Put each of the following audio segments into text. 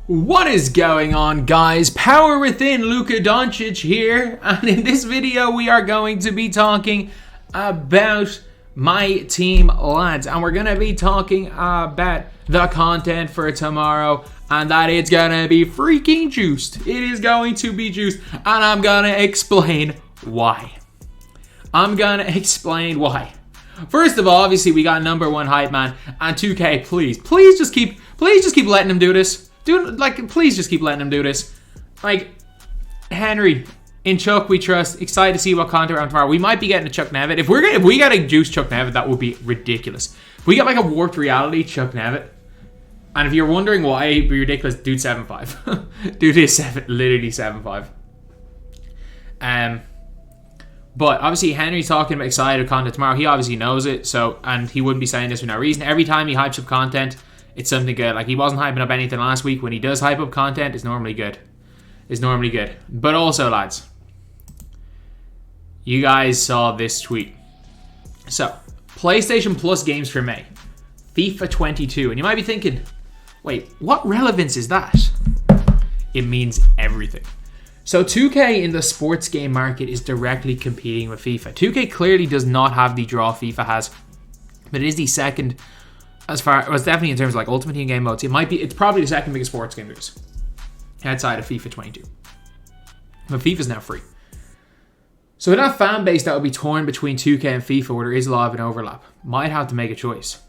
What is going on, guys? Power Within, 2K22 here, and in this video we are going to be talking about my team, lads, and we're going to be talking about the content for tomorrow, and that it's going to be freaking juiced. It is going to be juiced, and I'm going to explain why. First of all, obviously we got number one hype man, and 2K, please just keep letting him do this. Please just keep letting him do this. Like, Henry, in Chuck we trust. Excited to see what content around tomorrow. We might be getting a Chuck Nevitt. If we got a juice Chuck Nevitt, that would be ridiculous. If we get like a warped reality Chuck Nevitt, and if you're wondering why it'd be ridiculous, dude 7'5". Dude is literally 7'5". But obviously Henry's talking about excited content tomorrow. He obviously knows it, so, and he wouldn't be saying this for no reason. Every time he hypes up content, it's something good. Like, he wasn't hyping up anything last week. When he does hype up content, it's normally good. But also, lads, you guys saw this tweet. So, PlayStation Plus games for May. FIFA 22. And you might be thinking, wait, what relevance is that? It means everything. So 2K in the sports game market is directly competing with FIFA. 2K clearly does not have the draw FIFA has, but it is the second, as far as definitely in terms of like Ultimate Team game modes, it's probably the second biggest sports game there is, outside of FIFA 22. But FIFA's now free. So in that fan base that will be torn between 2K and FIFA, where there is a lot of an overlap, might have to make a choice.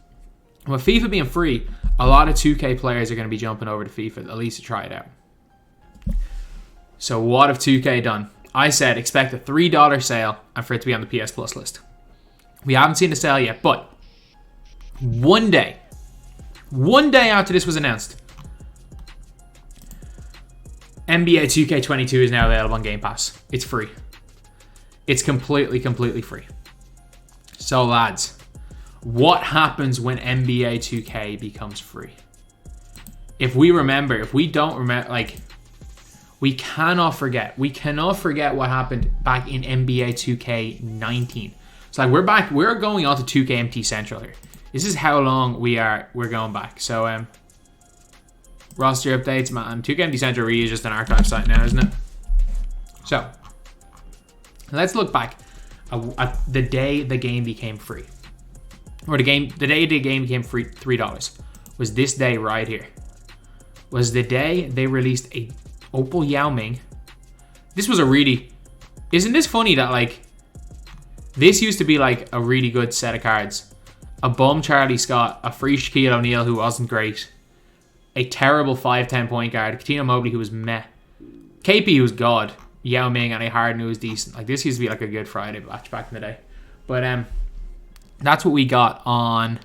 With FIFA being free, a lot of 2K players are going to be jumping over to FIFA, at least to try it out. So what have 2K done? I said expect a $3 sale and for it to be on the PS Plus list. We haven't seen the sale yet, but one day after this was announced, NBA 2K22 is now available on Game Pass. It's free. It's completely free. So lads, what happens when NBA 2K becomes free? If we don't remember, like, we cannot forget what happened back in NBA 2K19. So like we're going on to 2K MT Central here. This is how long we're going back. So roster updates, man. 2K MT Central really is just an archive site now, isn't it? So let's look back at the day the game became free. Or the day the game became free, $3. Was this day right here. Was the day they released a Opal Yao Ming. This was isn't this funny that like this used to be like a really good set of cards? A bum Charlie Scott, a free Shaquille O'Neal who wasn't great, a terrible 5'10" point guard, Coutinho Mobley who was meh, KP who was god, Yao Ming, and a Harden who was decent. Like, this used to be like a good Friday batch back in the day. But that's what we got on.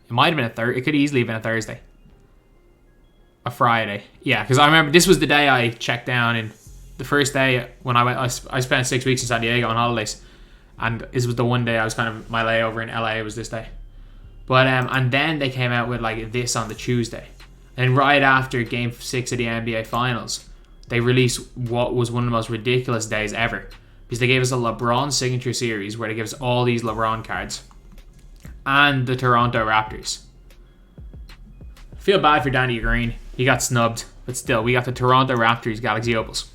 It might have been it could easily have been a Thursday. A Friday, yeah, because I remember this was the day I checked down, and the first day when I spent 6 weeks in San Diego on holidays, and this was the one day I was kind of, my layover in LA was this day. But and then they came out with like this on the Tuesday, and right after Game 6 of the NBA Finals, they released what was one of the most ridiculous days ever, because they gave us a LeBron signature series where they gave us all these LeBron cards and the Toronto Raptors. Feel bad for Danny Green. He got snubbed, but still, we got the Toronto Raptors Galaxy Opals.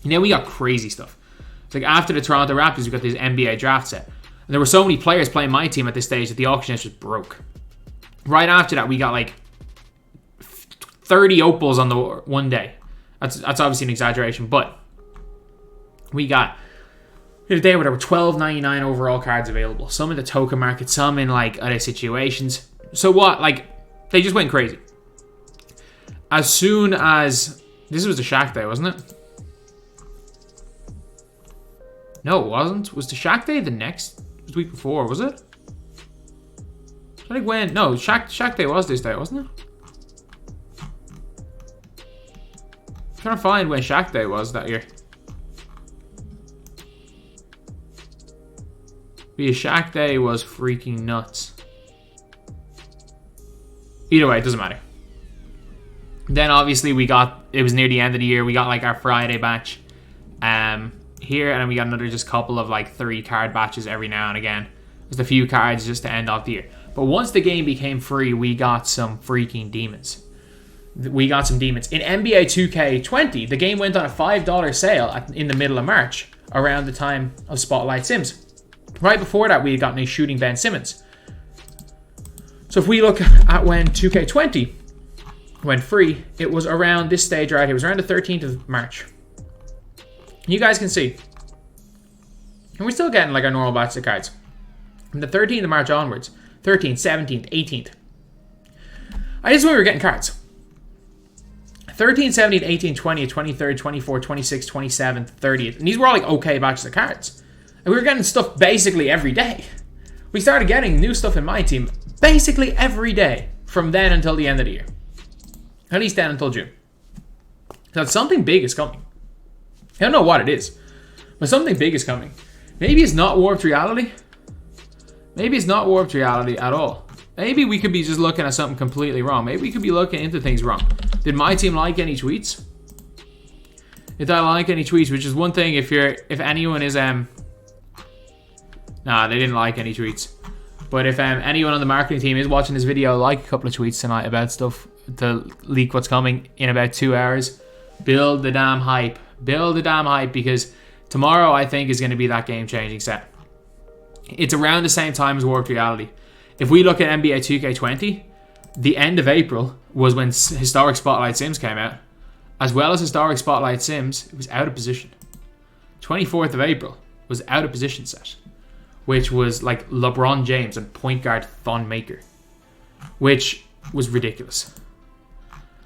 And then we got crazy stuff. It's like after the Toronto Raptors, we got this NBA draft set. And there were so many players playing my team at this stage that the auction just broke. Right after that, we got like 30 Opals on the one day. That's obviously an exaggeration, but we got a day where there were $12.99 overall cards available. Some in the token market, some in like other situations. So what? Like, they just went crazy. As soon as... This was the Shaq Day, wasn't it? No, it wasn't. Was the Shaq Day the week before, was it? I think when... No, Shaq Day was this day, wasn't it? I'm trying to find when Shaq Day was that year. Because Shaq Day was freaking nuts. Either way, it doesn't matter. Then obviously it was near the end of the year, we got like our Friday batch here, and then we got another just couple of like 3 card batches every now and again. Just a few cards just to end off the year. But once the game became free, we got some freaking demons. we got some demons. In NBA 2K20, the game went on a $5 sale in the middle of March, around the time of Spotlight Sims. Right before that, we had gotten a shooting Ben Simmons. So if we look at when 2K20 went free, it was around this stage right here. It was around the 13th of March. You guys can see. And we're still getting like our normal batch of cards. From the 13th of March onwards, 13th, 17th, 18th. This is when we were getting cards. 13th, 17th, 18th, 20th, 23rd, 24th, 26th, 27th, 30th. And these were all like okay batches of cards. And we were getting stuff basically every day. We started getting new stuff in my team basically every day from then until the end of the year. At least then until June. So something big is coming. I don't know what it is, but something big is coming. Maybe it's not warped reality. Maybe it's not warped reality at all. Maybe we could be just looking at something completely wrong. Maybe we could be looking into things wrong. Did my team like any tweets? Did I like any tweets? Which is one thing if anyone is nah, they didn't like any tweets. But if anyone on the marketing team is watching this video, like a couple of tweets tonight about stuff to leak what's coming in about 2 hours. Build the damn hype. Build the damn hype, because tomorrow I think is going to be that game-changing set. It's around the same time as Warped Reality. If we look at NBA 2K20, the end of April was when Historic Spotlight Sims came out. As well as Historic Spotlight Sims, it was out of position. 24th of April was out of position set, which was like LeBron James and point guard Thon Maker, which was ridiculous.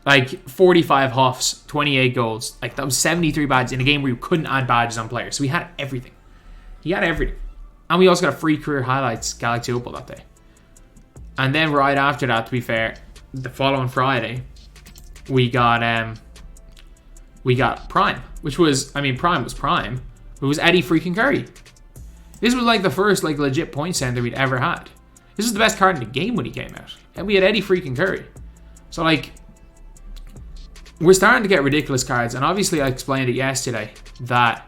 Like 45 huffs, 28 goals. Like that was 73 badges in a game where you couldn't add badges on players. So we had everything. He had everything. And we also got a free career highlights Galaxy Opal that day. And then right after that, to be fair, the following Friday, we got Prime, which was, Prime was Prime. It was Eddie freaking Curry. This was like the first like legit point center we'd ever had. This was the best card in the game when he came out. And we had Eddie freaking Curry. So like, we're starting to get ridiculous cards. And obviously I explained it yesterday that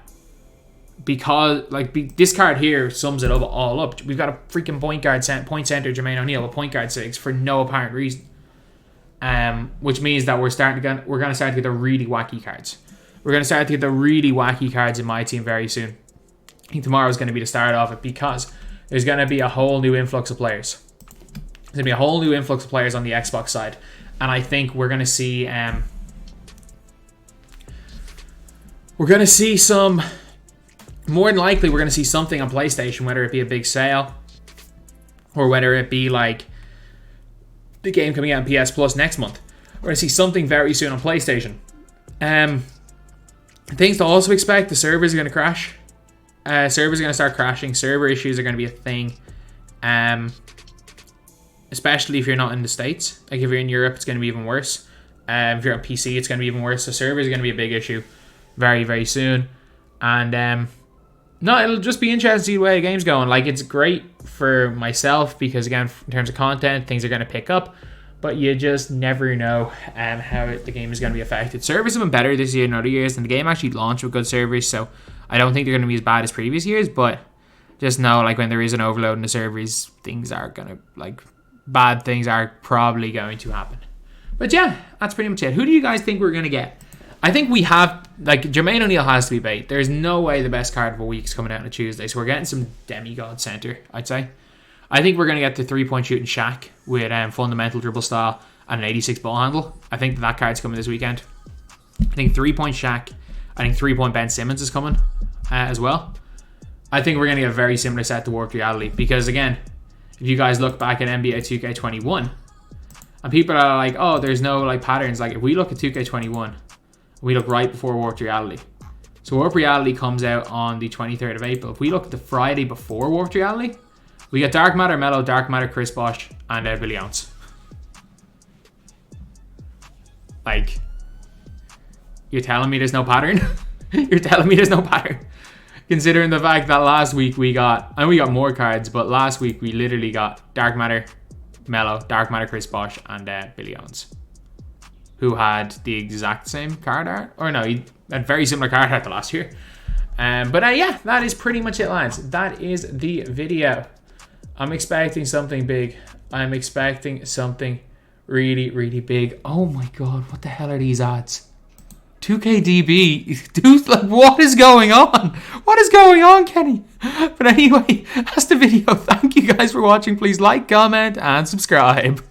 because this card here sums it all up. We've got a freaking point center Jermaine O'Neal, a point guard 6 for no apparent reason. Which means that we're gonna start to get the really wacky cards. We're gonna start to get the really wacky cards in my team very soon. I think tomorrow is going to be the start of it, because there's going to be a whole new influx of players. There's going to be a whole new influx of players on the Xbox side. And I think we're going to see some, more than likely we're going to see something on PlayStation, whether it be a big sale or whether it be like the game coming out on PS Plus next month. We're going to see something very soon on PlayStation. Things to also expect, the servers are going to crash. Servers are going to start crashing. Server issues are going to be a thing. Especially if you're not in the States. Like if you're in Europe, it's going to be even worse. If you're on PC, it's going to be even worse. So servers are going to be a big issue very, very soon. And no, it'll just be interesting to see the way the game's going. Like, it's great for myself because, again, in terms of content, things are going to pick up. But you just never know how the game is going to be affected. Servers have been better this year than other years, and the game actually launched with good servers, so I don't think they're going to be as bad as previous years. But just know, like, when there is an overload in the servers, things are going to, like, bad things are probably going to happen. But yeah, that's pretty much it. Who do you guys think we're going to get? I think we have, like, Jermaine O'Neal has to be bait. There's no way the best card of a week is coming out on a Tuesday, so we're getting some demigod center, I'd say. I think we're going to get the 3-point shooting Shaq with fundamental dribble style and an 86 ball handle. I think that card's coming this weekend. I think 3-point Shaq. I think 3-point Ben Simmons is coming as well. I think we're going to get a very similar set to Warped Reality because, again, if you guys look back at NBA 2K21 and people are like, oh, there's no like patterns. Like, if we look at 2K21, we look right before Warped Reality. So Warped Reality comes out on the 23rd of April. If we look at the Friday before Warped Reality, we get Dark Matter Mello, Dark Matter Chris Bosh, and Billy Ounce. Like, you're telling me there's no pattern? You're telling me there's no pattern? Considering the fact that last week we got more cards, but last week we literally got Dark Matter Mello, Dark Matter Chris Bosh, and Billy Ounce, who had the exact same card art. Or no, he had very similar card art to last year. But yeah, that is pretty much it, lads. That is the video. I'm expecting something big. I'm expecting something Really, really big. Oh my god, what the hell are these ads? 2KDB, dude, like, what is going on? What is going on, Kenny? But anyway, that's the video. Thank you guys for watching. Please like, comment, and subscribe.